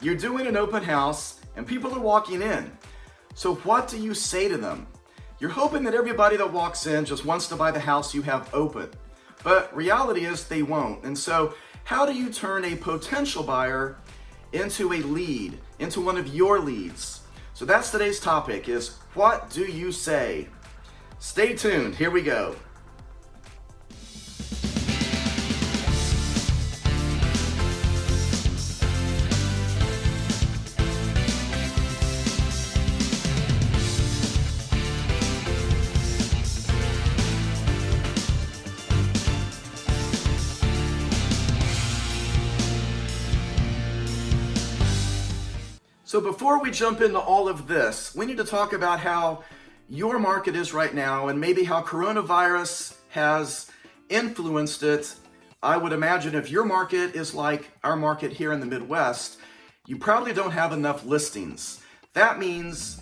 You're doing an open house and people are walking in. So what do you say to them? You're hoping that everybody that walks in just wants to buy the house you have open. But reality is they won't. And so how do you turn a potential buyer into a lead, into one of your leads? So that's today's topic, is what do you say? Stay tuned, here we go. So before we jump into all of this, we need to talk about how your market is right now and maybe how coronavirus has influenced it. I would imagine if your market is like our market here in the Midwest, you probably don't have enough listings. That means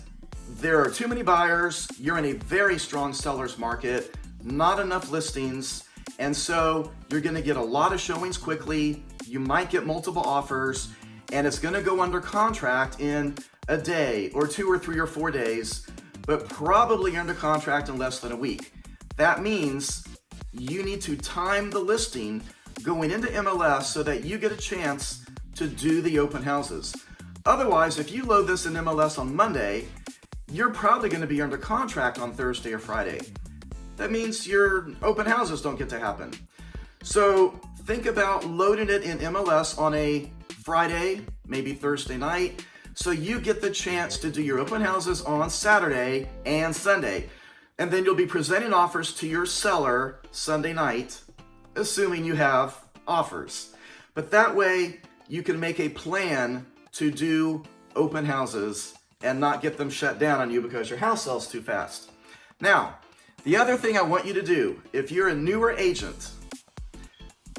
there are too many buyers, you're in a very strong seller's market, not enough listings, and so you're gonna get a lot of showings quickly, you might get multiple offers, and it's gonna go under contract in a day or 2 or 3 or 4 days, but probably under contract in less than a week. That means you need to time the listing going into MLS so that you get a chance to do the open houses. Otherwise, if you load this in MLS on Monday, you're probably gonna be under contract on Thursday or Friday. That means your open houses don't get to happen. So think about loading it in MLS on a Friday, maybe Thursday night, so you get the chance to do your open houses on Saturday and Sunday. And then you'll be presenting offers to your seller Sunday night, assuming you have offers. But that way you can make a plan to do open houses and not get them shut down on you because your house sells too fast. Now, the other thing I want you to do, if you're a newer agent,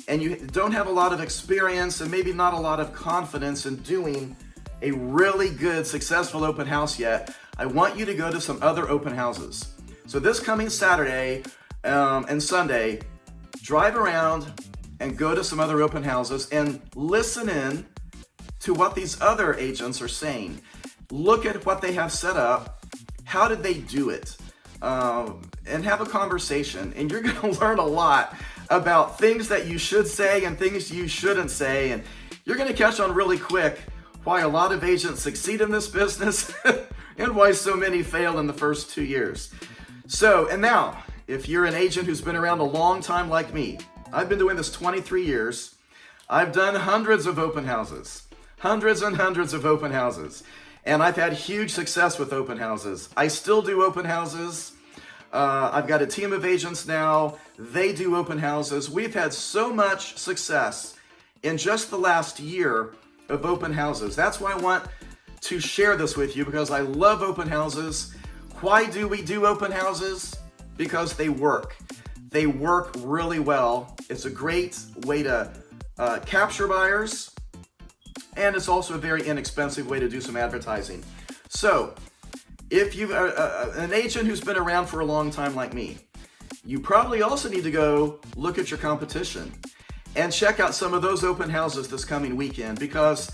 and you don't have a lot of experience and maybe not a lot of confidence in doing a really good, successful open house yet, I want you to go to some other open houses. So this coming Saturday and Sunday, drive around and go to some other open houses and listen in to what these other agents are saying. Look at what they have set up. How did they do it? And have a conversation, and you're gonna learn a lot about things that you should say and things you shouldn't say, and you're gonna catch on really quick why a lot of agents succeed in this business and why so many fail in the first 2 years. So, and now, if you're an agent who's been around a long time like me, I've been doing this 23 years, I've done hundreds of open houses, hundreds and hundreds of open houses, and I've had huge success with open houses. I still do open houses. I've got a team of agents now. They do open houses. We've had so much success in just the last year of open houses. That's why I want to share this with you, because I love open houses. Why do we do open houses? Because they work. They work really well. It's a great way to capture buyers, and it's also a very inexpensive way to do some advertising. So, if you're an agent who's been around for a long time like me, you probably also need to go look at your competition and check out some of those open houses this coming weekend, because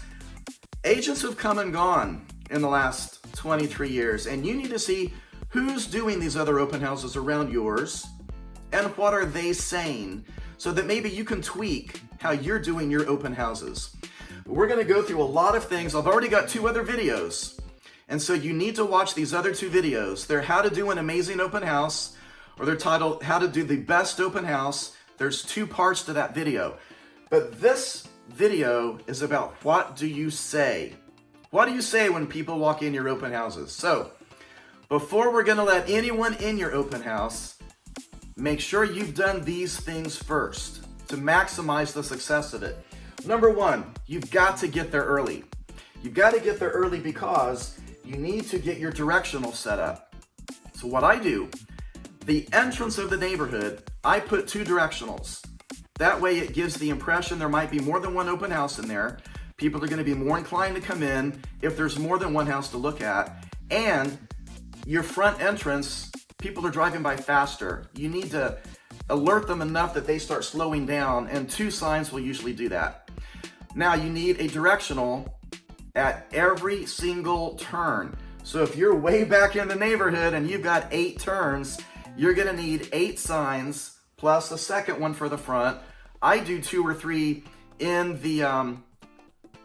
agents have come and gone in the last 23 years, and you need to see who's doing these other open houses around yours and what are they saying, so that maybe you can tweak how you're doing your open houses. We're gonna go through a lot of things. I've already got 2 other videos, and so you need to watch these other 2 videos. They're how to do an amazing open house, or they're titled how to do the best open house. There's 2 parts to that video. But this video is about what do you say? What do you say when people walk in your open houses? So, before we're gonna let anyone in your open house, make sure you've done these things first to maximize the success of it. Number 1, you've got to get there early. You've got to get there early because you need to get your directional set up. So what I do, the entrance of the neighborhood, I put 2 directionals. That way it gives the impression there might be more than one open house in there. People are going to be more inclined to come in if there's more than one house to look at. And your front entrance, people are driving by faster. You need to alert them enough that they start slowing down, and 2 signs will usually do that. Now you need a directional at every single turn. So if you're way back in the neighborhood and you've got 8 turns, you're gonna need 8 signs plus a second one for the front. I do 2 or 3 in the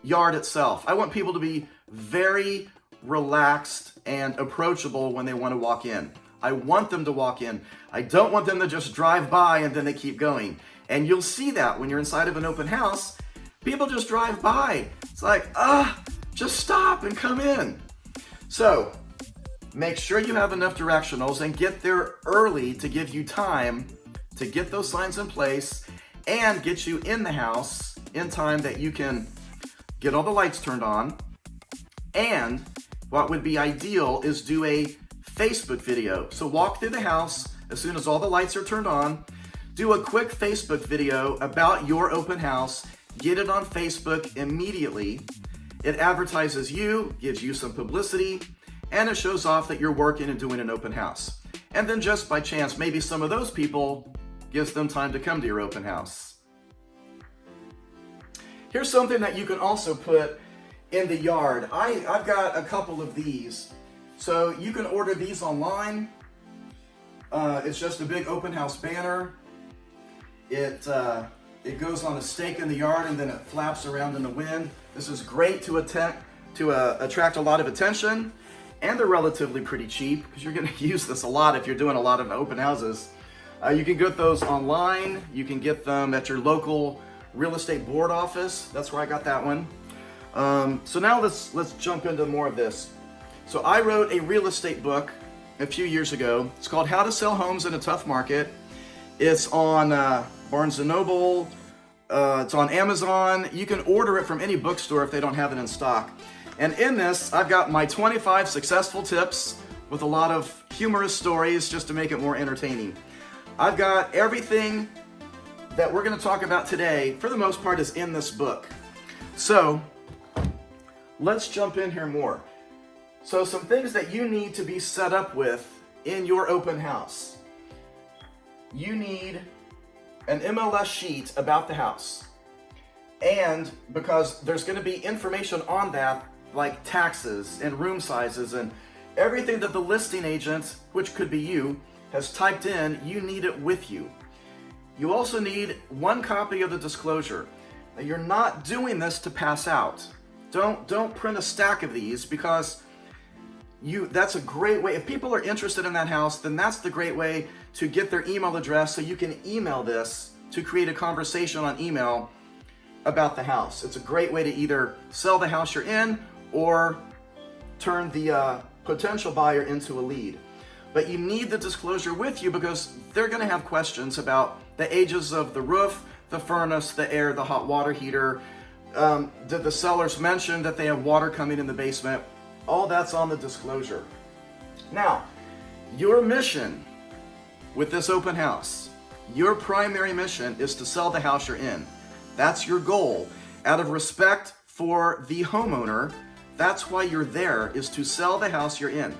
yard itself. I want people to be very relaxed and approachable when they want to walk in. I want them to walk in. I don't want them to just drive by and then they keep going. And you'll see that when you're inside of an open house. People just drive by. It's like, just stop and come in. So make sure you have enough directionals and get there early to give you time to get those signs in place and get you in the house in time that you can get all the lights turned on. And what would be ideal is do a Facebook video. So walk through the house as soon as all the lights are turned on, do a quick Facebook video about your open house, get it on Facebook immediately. It advertises you, gives you some publicity, and it shows off that you're working and doing an open house. And then just by chance, maybe some of those people gives them time to come to your open house. Here's something that you can also put in the yard. I've got a couple of these. So you can order these online. It's just a big open house banner. It goes on a stake in the yard and then it flaps around in the wind. This is great to attract a lot of attention, and they're relatively pretty cheap because you're going to use this a lot if you're doing a lot of open houses. You can get those online. You can get them at your local real estate board office. That's where I got that one. So now let's jump into more of this. So I wrote a real estate book a few years ago. It's called How to Sell Homes in a Tough Market. It's on Barnes & Noble. It's on Amazon. You can order it from any bookstore if they don't have it in stock. And in this, I've got my 25 successful tips with a lot of humorous stories just to make it more entertaining. I've got everything that we're going to talk about today, for the most part, is in this book. So let's jump in here more. So some things that you need to be set up with in your open house. You need an MLS sheet about the house. And because there's going to be information on that, like taxes and room sizes and everything that the listing agent, which could be you, has typed in, you need it with you. You also need one copy of the disclosure. Now, you're not doing this to pass out. Don't print a stack of these, because that's a great way. If people are interested in that house, then that's the great way to get their email address so you can email this to create a conversation on email about the house. It's a great way to either sell the house you're in or turn the potential buyer into a lead. But you need the disclosure with you because they're going to have questions about the ages of the roof, the furnace, the air, the hot water heater. Did the sellers mention that they have water coming in the basement? All that's on the disclosure. Now, your mission with this open house, your primary mission is to sell the house you're in. That's your goal. Out of respect for the homeowner, that's why you're there, is to sell the house you're in.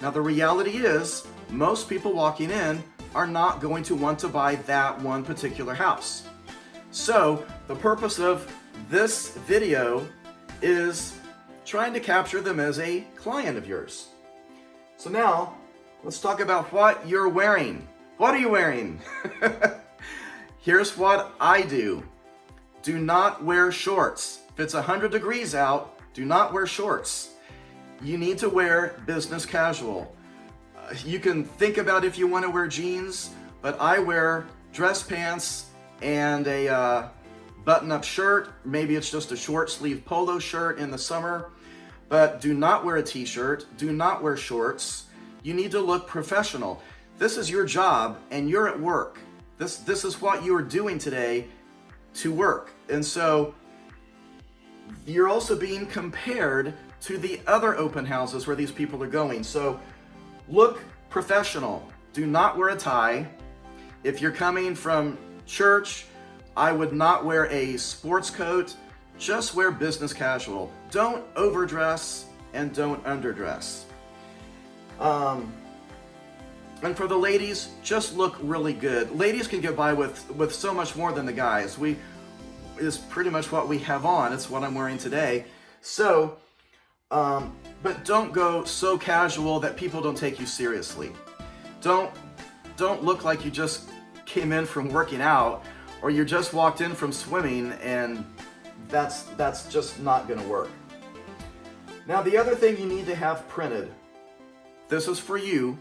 Now, the reality is, most people walking in are not going to want to buy that one particular house. So, the purpose of this video is trying to capture them as a client of yours. So now, let's talk about what you're wearing. What are you wearing? Here's what I do. Do not wear shorts. If it's 100 degrees out, do not wear shorts. You need to wear business casual. You can think about if you want to wear jeans, but I wear dress pants and a button-up shirt. Maybe it's just a short sleeve polo shirt in the summer, but do not wear a t-shirt. Do not wear shorts. You need to look professional. This is your job and you're at work. This is what you are doing today to work. And so you're also being compared to the other open houses where these people are going. So look professional. Do not wear a tie. If you're coming from church, I would not wear a sports coat. Just wear business casual. Don't overdress and don't underdress. And for the ladies, just look really good. Ladies can get by with so much more than the guys. Is pretty much what we have on. It's what I'm wearing today. So, but don't go so casual that people don't take you seriously. Don't look like you just came in from working out, or you just walked in from swimming, and that's just not gonna work. Now, the other thing you need to have printed, this is for you,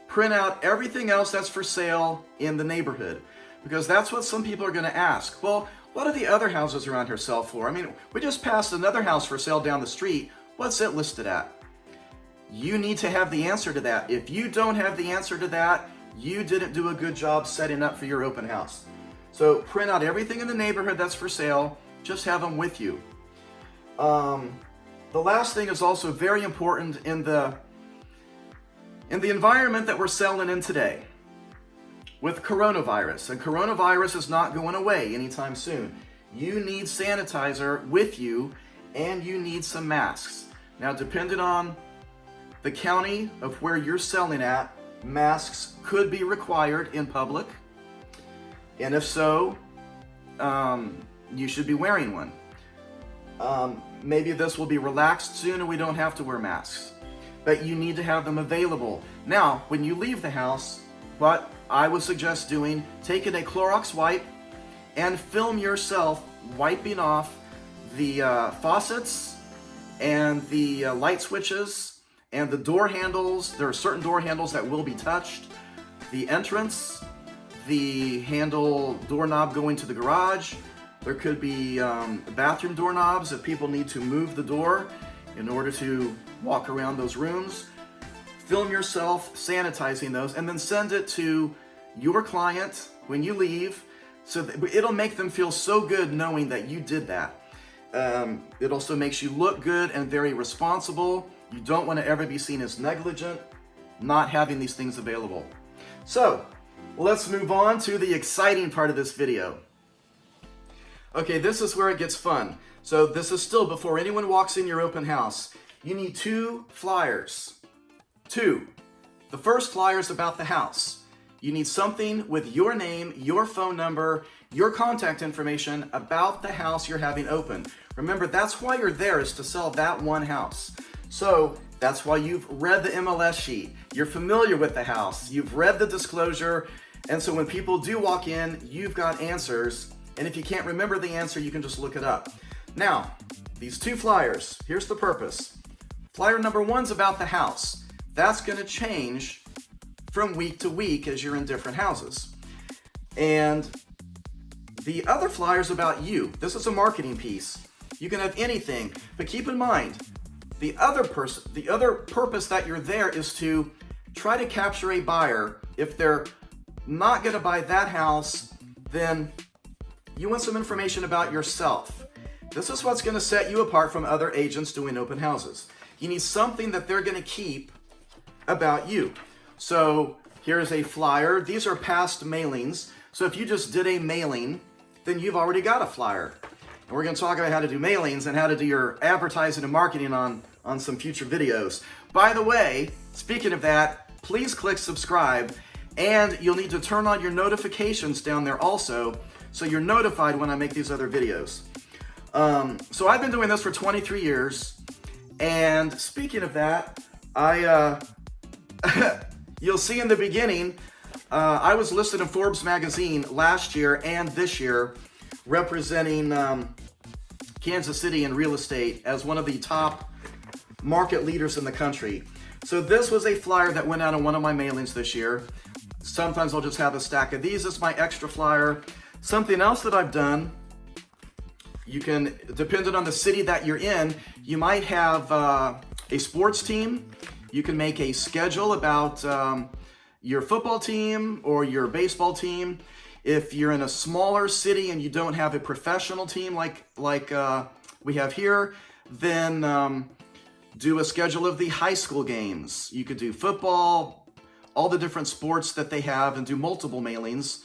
print out everything else that's for sale in the neighborhood, because that's what some people are gonna ask. Well, what do the other houses around here sell for? I mean, we just passed another house for sale down the street. What's it listed at? You need to have the answer to that. If you don't have the answer to that, you didn't do a good job setting up for your open house. So print out everything in the neighborhood that's for sale. Just have them with you. The last thing is also very important in the environment that we're selling in today with coronavirus. And coronavirus is not going away anytime soon. You need sanitizer with you, and you need some masks. Now, depending on the county of where you're selling at, masks could be required in public. And if so, you should be wearing one. Maybe this will be relaxed soon and we don't have to wear masks. But you need to have them available. Now, when you leave the house, what I would suggest doing, taking a Clorox wipe and film yourself wiping off the faucets and the light switches and the door handles. There are certain door handles that will be touched. The entrance, the handle doorknob going to the garage. There could be bathroom doorknobs if people need to move the door in order to walk around those rooms. Film yourself sanitizing those and then send it to your client when you leave, so that it'll make them feel so good knowing that you did that. It also makes you look good and very responsible. You don't want to ever be seen as negligent, not having these things available. So let's move on to the exciting part of this video. Okay, this is where it gets fun. So this is still before anyone walks in your open house. You need 2 flyers. 2. The first flyer is about the house. You need something with your name, your phone number, your contact information about the house you're having open. Remember, that's why you're there, is to sell that one house. So that's why you've read the MLS sheet. You're familiar with the house. You've read the disclosure. And so when people do walk in, you've got answers. And if you can't remember the answer, you can just look it up. Now, these 2 flyers, here's the purpose. Flyer number 1's about the house. That's going to change from week to week as you're in different houses. And the other flyer is about you. This is a marketing piece. You can have anything, but keep in mind, the other purpose that you're there is to try to capture a buyer. If they're not going to buy that house, then you want some information about yourself. This is what's going to set you apart from other agents doing open houses. You need something that they're going to keep about you. So here's a flyer. These are past mailings. So if you just did a mailing, then you've already got a flyer. And we're going to talk about how to do mailings and how to do your advertising and marketing on some future videos. By the way, speaking of that, please click subscribe, and you'll need to turn on your notifications down there also, so you're notified when I make these other videos. So I've been doing this for 23 years, and speaking of that, you'll see in the beginning, I was listed in Forbes magazine last year and this year, representing Kansas City in real estate as one of the top market leaders in the country. So this was a flyer that went out on one of my mailings this year. Sometimes I'll just have a stack of these as my extra flyer. Something else that I've done, you can, depending on the city that you're in, you might have a sports team. You can make a schedule about your football team or your baseball team. If you're in a smaller city and you don't have a professional team like we have here, then do a schedule of the high school games. You could do football, all the different sports that they have, and do multiple mailings.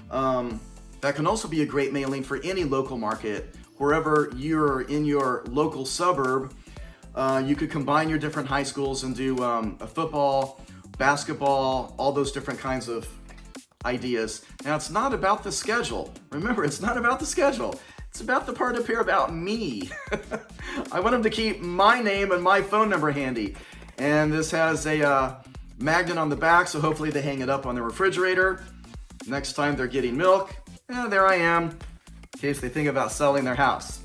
That can also be a great mailing for any local market. Wherever you're in your local suburb, you could combine your different high schools and do a football, basketball, all those different kinds of ideas. Now, it's not about the schedule. Remember, it's not about the schedule. It's about the part up here about me. I want them to keep my name and my phone number handy. And this has a magnet on the back, so hopefully they hang it up on the refrigerator. Next time they're getting milk, there I am, in case they think about selling their house.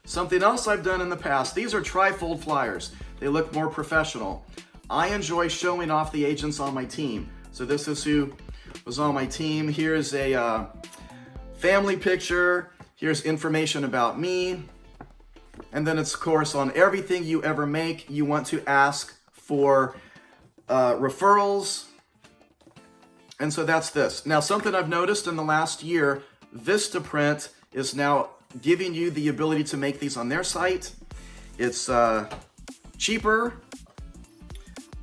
Something else I've done in the past, these are tri-fold flyers. They look more professional. I enjoy showing off the agents on my team. So this is who was on my team. Here's a family picture. Here's information about me. And then it's, of course, on everything you ever make, you want to ask for referrals. And so that's this. Now, something I've noticed in the last year, Vistaprint is now giving you the ability to make these on their site. It's cheaper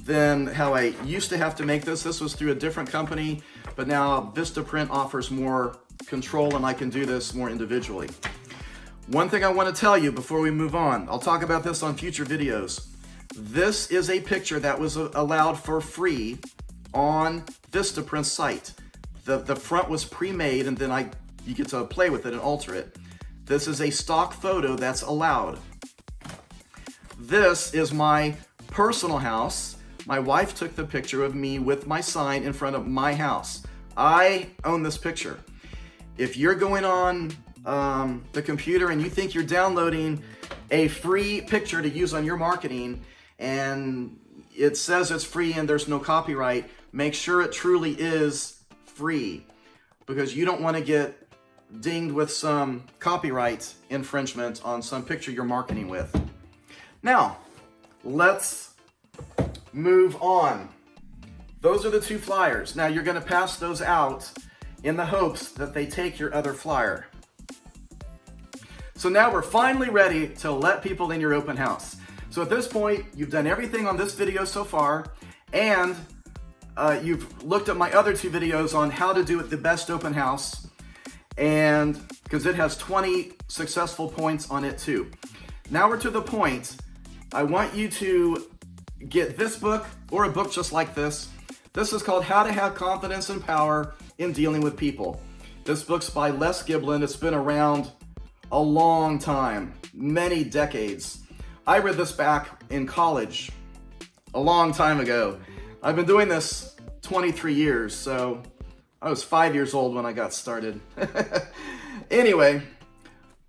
than how I used to have to make this. This was through a different company, but now Vistaprint offers more control and I can do this more individually. One thing I want to tell you before we move on, I'll talk about this on future videos. This is a picture that was allowed for free on Vistaprint's site. The front was pre-made and then you get to play with it and alter it. This is a stock photo that's allowed. This is my personal house. My wife took the picture of me with my sign in front of my house. I own this picture. If you're going on the computer and you think you're downloading a free picture to use on your marketing and it says it's free and there's no copyright, make sure it truly is free, because you don't want to get dinged with some copyright infringement on some picture you're marketing with. Now, let's move on. Those are the two flyers. Now you're going to pass those out in the hopes that they take your other flyer. So now we're finally ready to let people in your open house. So at this point, you've done everything on this video so far, and you've looked at my other two videos on how to do it the best open house, and because it has 20 successful points on it too. Now we're to the point. I want you to get this book or a book just like this. This is called How to Have Confidence and Power in Dealing with People. This book's by Les Giblin. It's been around a long time, many decades. I read this back in college a long time ago. I've been doing this 23 years, so I was 5 years old when I got started. Anyway,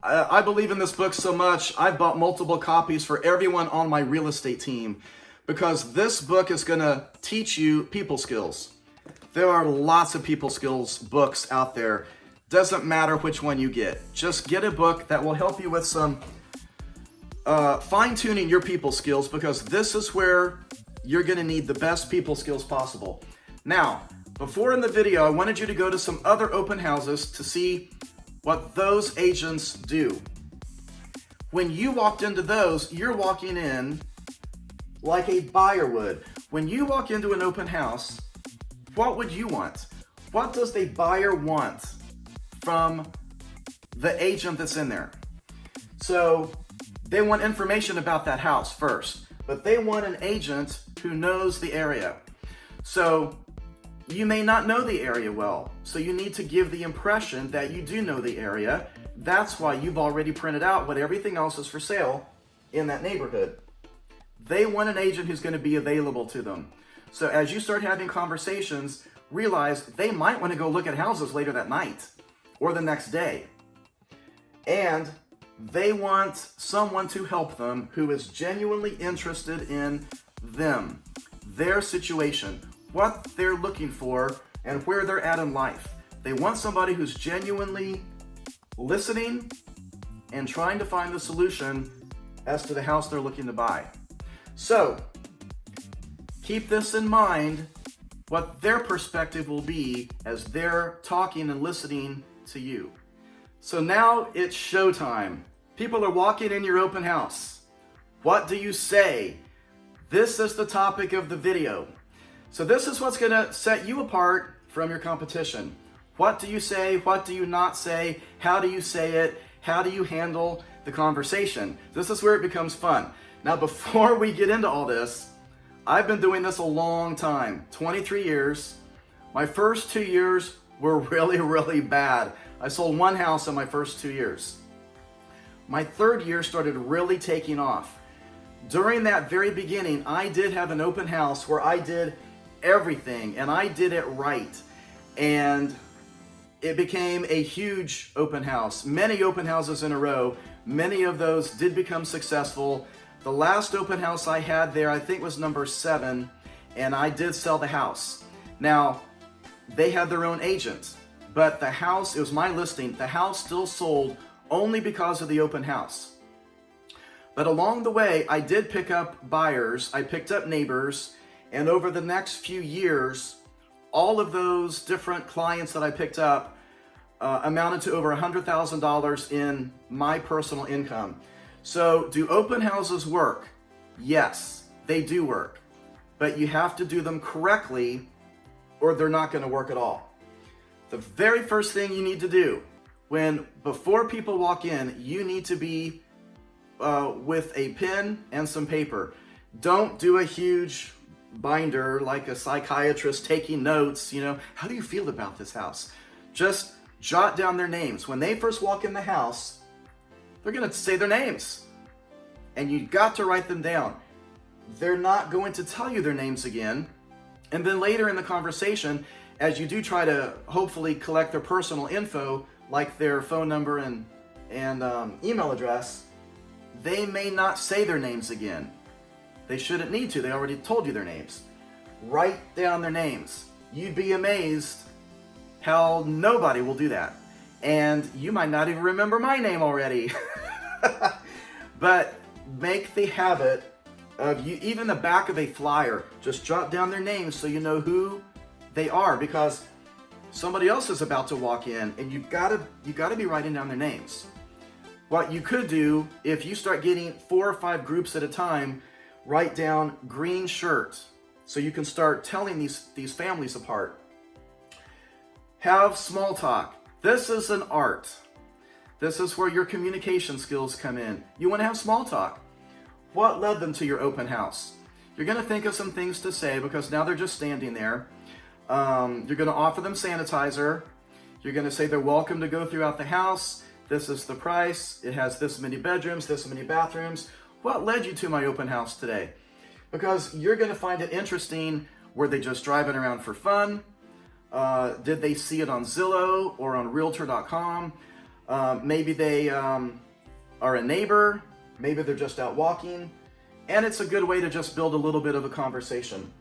I believe in this book so much, I've bought multiple copies for everyone on my real estate team, because this book is going to teach you people skills. There are lots of people skills books out there. Doesn't matter which one you get. Just get a book that will help you with some fine-tuning your people skills, because this is where you're going to need the best people skills possible. Now, before in the video, I wanted you to go to some other open houses to see what those agents do. When you walked into those, you're walking in like a buyer would. When you walk into an open house, what would you want? What does the buyer want from the agent that's in there? So they want information about that house first, but they want an agent who knows the area. So you may not know the area well, so you need to give the impression that you do know the area. That's why you've already printed out what everything else is for sale in that neighborhood. They want an agent who's going to be available to them. So as you start having conversations, realize they might want to go look at houses later that night or the next day. And they want someone to help them who is genuinely interested in them, their situation, what they're looking for, and where they're at in life. They want somebody who's genuinely listening and trying to find the solution as to the house they're looking to buy. So keep this in mind, what their perspective will be as they're talking and listening to you. So now it's showtime. People are walking in your open house. What do you say? This is the topic of the video. So this is what's going to set you apart from your competition. What do you say? What do you not say? How do you say it? How do you handle the conversation? This is where it becomes fun. Now, before we get into all this, I've been doing this a long time, 23 years. My first 2 years were really, really bad. I sold one house in my first 2 years. My third year started really taking off. During that very beginning, I did have an open house where I did everything and I did it right. And it became a huge open house. Many open houses in a row. Many of those did become successful. The last open house I had there, I think was number 7, and I did sell the house. Now, they had their own agent, but the house, it was my listing, the house still sold only because of the open house. But along the way, I did pick up buyers, I picked up neighbors, and over the next few years, all of those different clients that I picked up amounted to over $100,000 in my personal income. So do open houses work? Yes, they do work, but you have to do them correctly or they're not going to work at all. The very first thing you need to do before people walk in, you need to be with a pen and some paper. Don't do a huge binder like a psychiatrist taking notes, how do you feel about this house? Just jot down their names. When they first walk in the house, they're going to say their names. And you got to write them down. They're not going to tell you their names again. And then later in the conversation, as you do try to hopefully collect their personal info, like their phone number and email address, they may not say their names again. They shouldn't need to. They already told you their names. Write down their names. You'd be amazed how nobody will do that. And you might not even remember my name already. But make the habit of even the back of a flyer, just jot down their names so you know who they are, because somebody else is about to walk in and you gotta be writing down their names. What you could do, if you start getting 4 or 5 groups at a time, write down green shirt so you can start telling these families apart. Have small talk. This is an art. This is where your communication skills come in. You want to have small talk. What led them to your open house? You're going to think of some things to say because now they're just standing there. You're going to offer them sanitizer. You're going to say they're welcome to go throughout the house. This is the price. It has this many bedrooms, this many bathrooms. What led you to my open house today? Because you're going to find it interesting. Were they just driving around for fun? Did they see it on Zillow or on Realtor.com? Maybe they are a neighbor. Maybe they're just out walking. And it's a good way to just build a little bit of a conversation.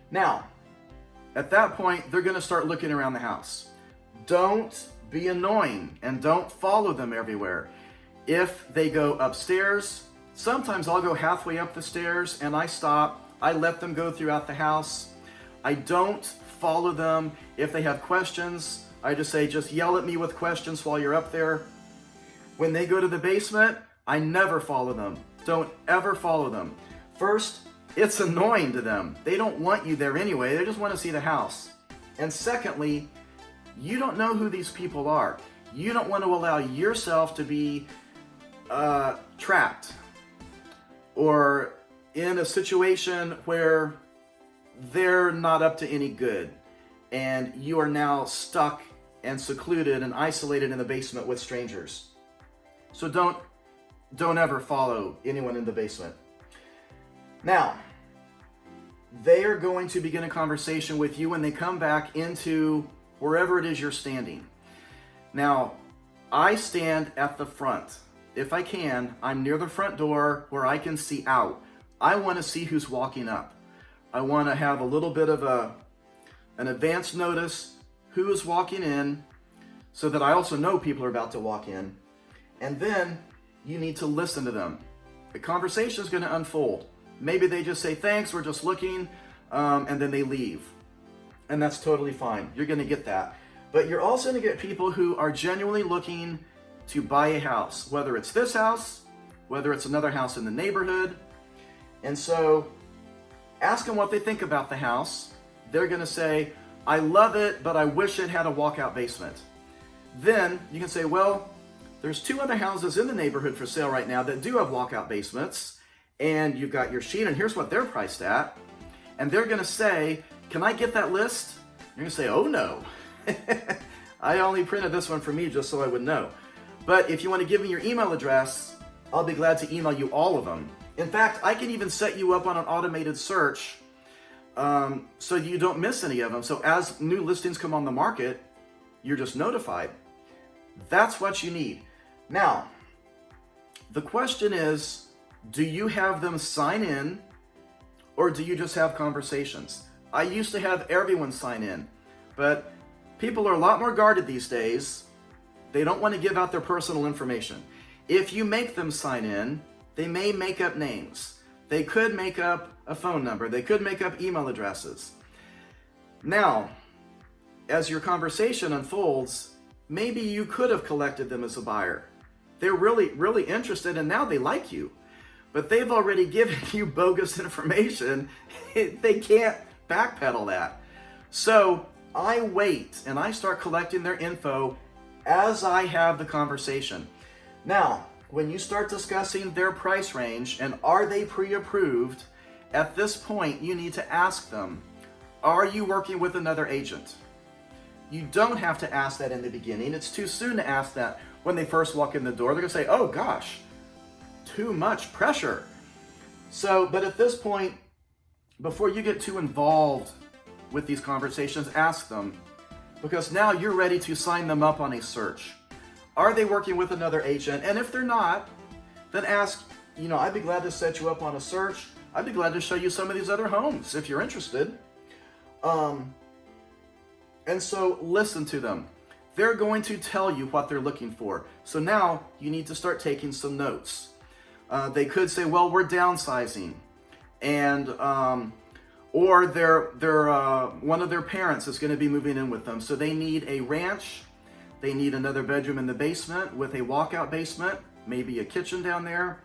Now, at that point, they're going to start looking around the house. Don't be annoying and don't follow them everywhere. If they go upstairs, sometimes I'll go halfway up the stairs and I stop. I let them go throughout the house. I don't follow them. If they have questions, I just say, just yell at me with questions while you're up there. When they go to the basement, I never follow them. Don't ever follow them. First, it's annoying to them. They don't want you there anyway. They just want to see the house. And secondly, you don't know who these people are. You don't want to allow yourself to be trapped or in a situation where they're not up to any good and you are now stuck and secluded and isolated in the basement with strangers. So don't ever follow anyone in the basement. Now, they are going to begin a conversation with you when they come back into wherever it is you're standing. Now, I stand at the front. If I can, I'm near the front door where I can see out. I want to see who's walking up. I want to have a little bit of an advance notice who is walking in so that I also know people are about to walk in. And then you need to listen to them. The conversation is going to unfold. Maybe they just say, thanks, we're just looking, and then they leave. And that's totally fine. You're going to get that. But you're also going to get people who are genuinely looking to buy a house, whether it's this house, whether it's another house in the neighborhood. And so ask them what they think about the house. They're going to say, I love it, but I wish it had a walkout basement. Then you can say, well, there's 2 other houses in the neighborhood for sale right now that do have walkout basements. And you've got your sheet, and here's what they're priced at. And they're going to say, can I get that list? You're going to say, oh no. I only printed this one for me just so I would know. But if you want to give me your email address, I'll be glad to email you all of them. In fact, I can even set you up on an automated search so you don't miss any of them. So as new listings come on the market, you're just notified. That's what you need. Now, the question is, do you have them sign in or do you just have conversations? I used to have everyone sign in, but people are a lot more guarded these days. They don't want to give out their personal information. If you make them sign in, they may make up names. They could make up a phone number. They could make up email addresses. Now, as your conversation unfolds, maybe you could have collected them as a buyer. They're really, really interested and now they like you. But they've already given you bogus information. They can't backpedal that. So I wait and I start collecting their info as I have the conversation. Now, when you start discussing their price range and are they pre-approved, at this point you need to ask them, are you working with another agent? You don't have to ask that in the beginning. It's too soon to ask that when they first walk in the door. They're gonna say, oh gosh, too much pressure. So, but at this point, before you get too involved with these conversations, ask them, because now you're ready to sign them up on a search. Are they working with another agent? And if they're not, then ask, I'd be glad to set you up on a search. I'd be glad to show you some of these other homes if you're interested. And so listen to them. They're going to tell you what they're looking for. So now you need to start taking some notes. They could say, well, we're downsizing. And, or one of their parents is going to be moving in with them. So they need a ranch. They need another bedroom in the basement with a walkout basement, maybe a kitchen down there.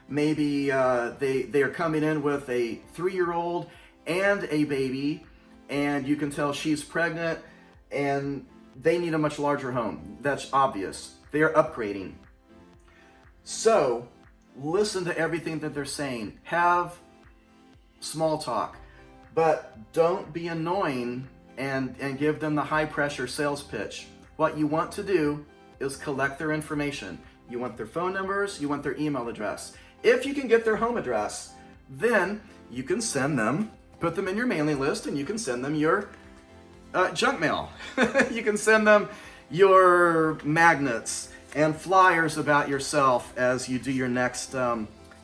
Maybe they are coming in with a 3-year-old and a baby, and you can tell she's pregnant, and they need a much larger home. That's obvious. They're upgrading. So listen to everything that they're saying. Have small talk, but don't be annoying and give them the high pressure sales pitch. What you want to do is collect their information. You want their phone numbers, you want their email address. If you can get their home address, then you can send them, put them in your mailing list, and you can send them your junk mail. You can send them your magnets and flyers about yourself as you do your next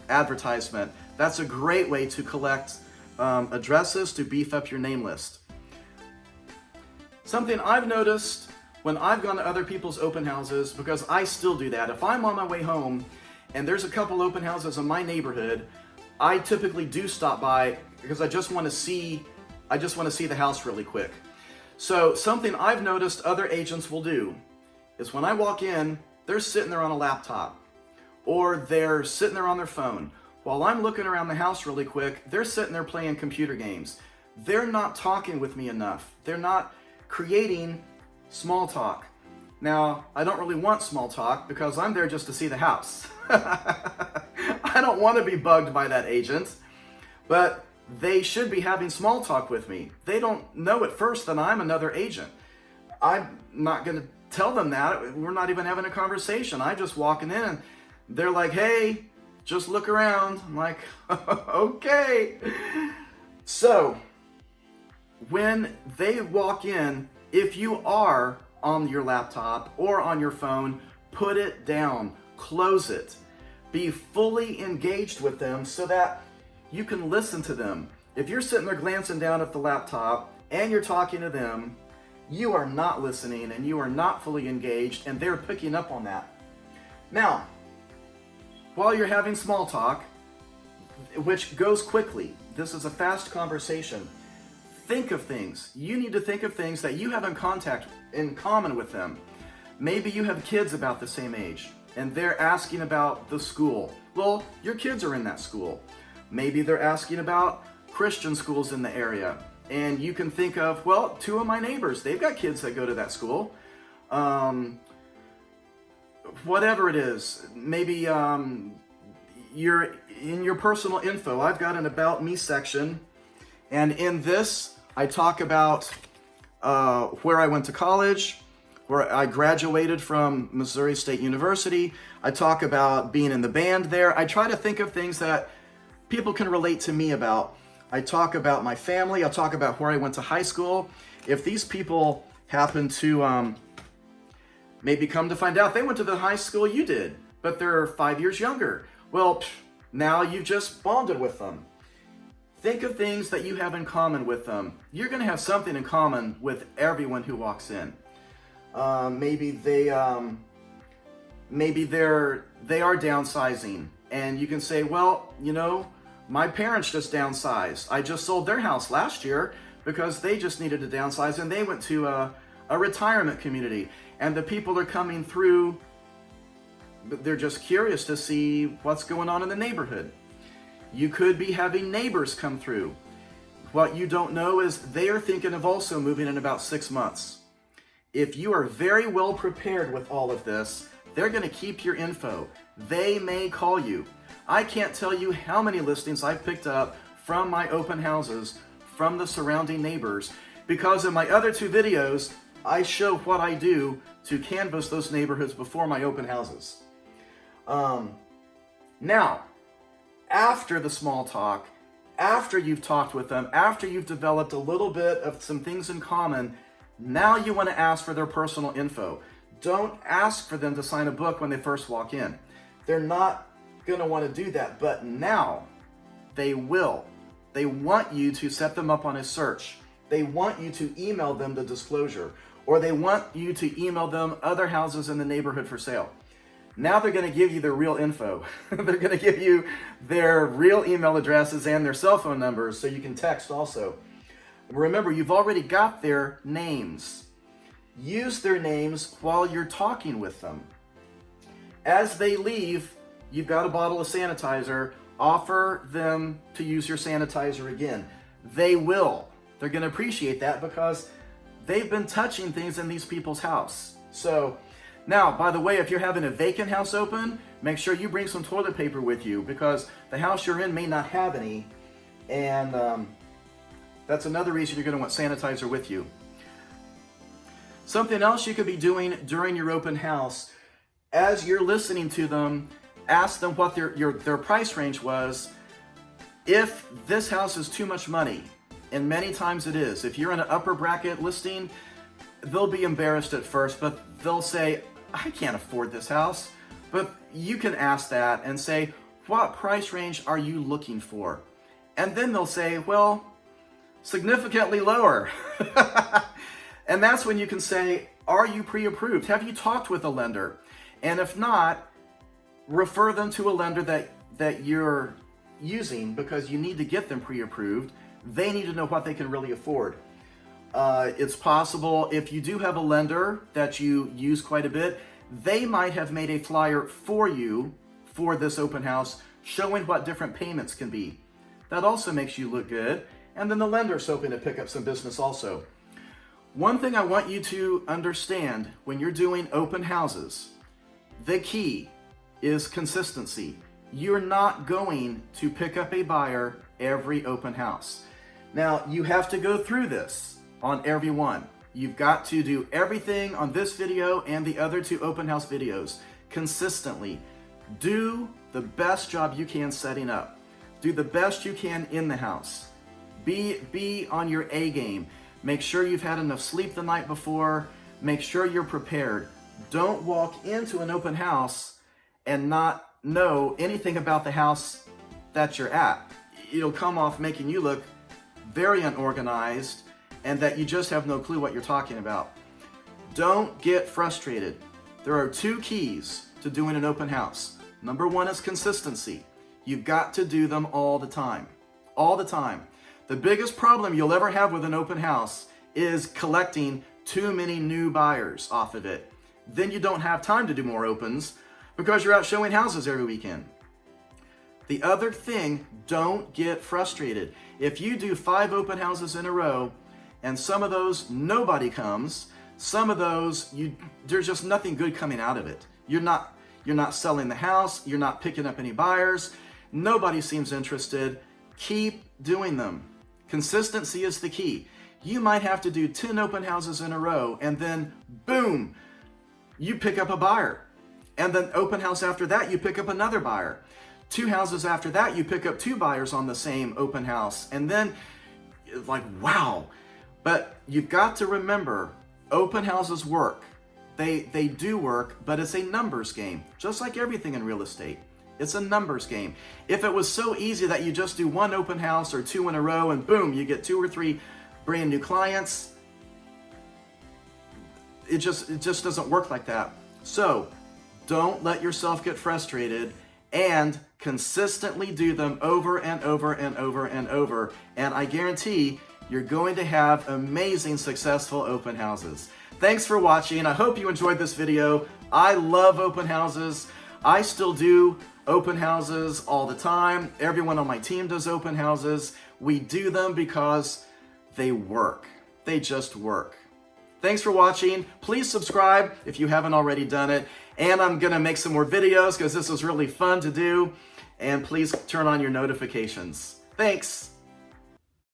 advertisement. That's a great way to collect addresses to beef up your name list. Something I've noticed when I've gone to other people's open houses, because I still do that. If I'm on my way home and there's a couple open houses in my neighborhood, I typically do stop by because I just want to see the house really quick. So something I've noticed other agents will do is when I walk in, they're sitting there on a laptop or they're sitting there on their phone. While I'm looking around the house really quick, they're sitting there playing computer games. They're not talking with me enough. They're not creating small talk. Now, I don't really want small talk because I'm there just to see the house. I don't want to be bugged by that agent, but they should be having small talk with me. They don't know at first that I'm another agent. I'm not going to tell them that. We're not even having a conversation. I'm just walking in and they're like, hey, just look around. I'm like, okay. So when they walk in, if you are on your laptop or on your phone, put it down, close it. Be fully engaged with them so that you can listen to them. If you're sitting there glancing down at the laptop and you're talking to them, you are not listening and you are not fully engaged, and they're picking up on that. Now, while you're having small talk, which goes quickly, this is a fast conversation, think of things. You need to think of things that you have in common with them. Maybe you have kids about the same age and they're asking about the school. Well, your kids are in that school. Maybe they're asking about Christian schools in the area, and you can think of, well, 2 of my neighbors, they've got kids that go to that school. Whatever it is, maybe you're in your personal info. I've got an About Me section, and in this, I talk about where I went to college, where I graduated from Missouri State University. I talk about being in the band there. I try to think of things that people can relate to me about. I talk about my family. I'll talk about where I went to high school. If these people happen to maybe come to find out they went to the high school you did, but they're 5 years younger, well, now you've just bonded with them. Think of things that you have in common with them. You're going to have something in common with everyone who walks in. Maybe they are downsizing, and you can say, well, you know, my parents just downsized. I just sold their house last year because they just needed to downsize, and they went to a retirement community, and the people are coming through. They're just curious to see what's going on in the neighborhood. You could be having neighbors come through. What you don't know is they are thinking of also moving in about 6 months. If you are very well prepared with all of this, they're going to keep your info. They may call you. I can't tell you how many listings I've picked up from my open houses from the surrounding neighbors, because in my other 2 videos, I show what I do to canvass those neighborhoods before my open houses. Now, after the small talk, after you've talked with them, after you've developed a little bit of some things in common, now you want to ask for their personal info. Don't ask for them to sign a book when they first walk in. They're not going to want to do that, but now they will. They want you to set them up on a search. They want you to email them the disclosure, or they want you to email them other houses in the neighborhood for sale. Now they're going to give you their real info. They're going to give you their real email addresses and their cell phone numbers so you can text also. Remember, you've already got their names. Use their names while you're talking with them. As they leave, you've got a bottle of sanitizer. Offer them to use your sanitizer again. They will. They're going to appreciate that because they've been touching things in these people's house. So now, by the way, if you're having a vacant house open, make sure you bring some toilet paper with you because the house you're in may not have any. And that's another reason you're going to want sanitizer with you. Something else you could be doing during your open house, as you're listening to them, ask them what their price range was. If this house is too much money, and many times it is, if you're in an upper bracket listing, they'll be embarrassed at first, but they'll say, I can't afford this house. But you can ask that and say, what price range are you looking for? And then they'll say, well, significantly lower. And that's when you can say, are you pre-approved? Have you talked with a lender? And if not, refer them to a lender that you're using because you need to get them pre-approved. They need to know what they can really afford. It's possible if you do have a lender that you use quite a bit, they might have made a flyer for you for this open house showing what different payments can be. That also makes you look good. And then the lender's hoping to pick up some business also. One thing I want you to understand when you're doing open houses, the key is consistency. You're not going to pick up a buyer every open house. Now, you have to go through this on every one. You've got to do everything on this video and the other 2 open house videos consistently. Do the best job you can setting up. Do the best you can in the house. Be on your A game. Make sure you've had enough sleep the night before. Make sure you're prepared. Don't walk into an open house and not know anything about the house that you're at. It'll come off making you look very unorganized and that you just have no clue what you're talking about. Don't get frustrated. There are 2 keys to doing an open house. Number 1 is consistency. You've got to do them all the time. All the time. The biggest problem you'll ever have with an open house is collecting too many new buyers off of it. Then you don't have time to do more opens because you're out showing houses every weekend. The other thing, don't get frustrated. If you do 5 open houses in a row and some of those nobody comes, some of those there's just nothing good coming out of it. You're not selling the house, you're not picking up any buyers, nobody seems interested. Keep doing them. Consistency is the key. You might have to do 10 open houses in a row, and then boom, you pick up a buyer. And then open house after that, you pick up another buyer. 2 houses after that, you pick up 2 buyers on the same open house. And then it's like, wow. But you've got to remember, open houses work. They do work, but it's a numbers game, just like everything in real estate. It's a numbers game. If it was so easy that you just do 1 open house or 2 in a row and boom, you get 2 or 3 brand new clients, it just doesn't work like that. So don't let yourself get frustrated, and consistently do them over and over and over and over. And I guarantee you're going to have amazing, successful open houses. Thanks for watching. I hope you enjoyed this video. I love open houses. I still do open houses all the time. Everyone on my team does open houses. We do them because they work. They just work. Thanks for watching. Please subscribe if you haven't already done it. And I'm gonna make some more videos because this was really fun to do. And please turn on your notifications. Thanks.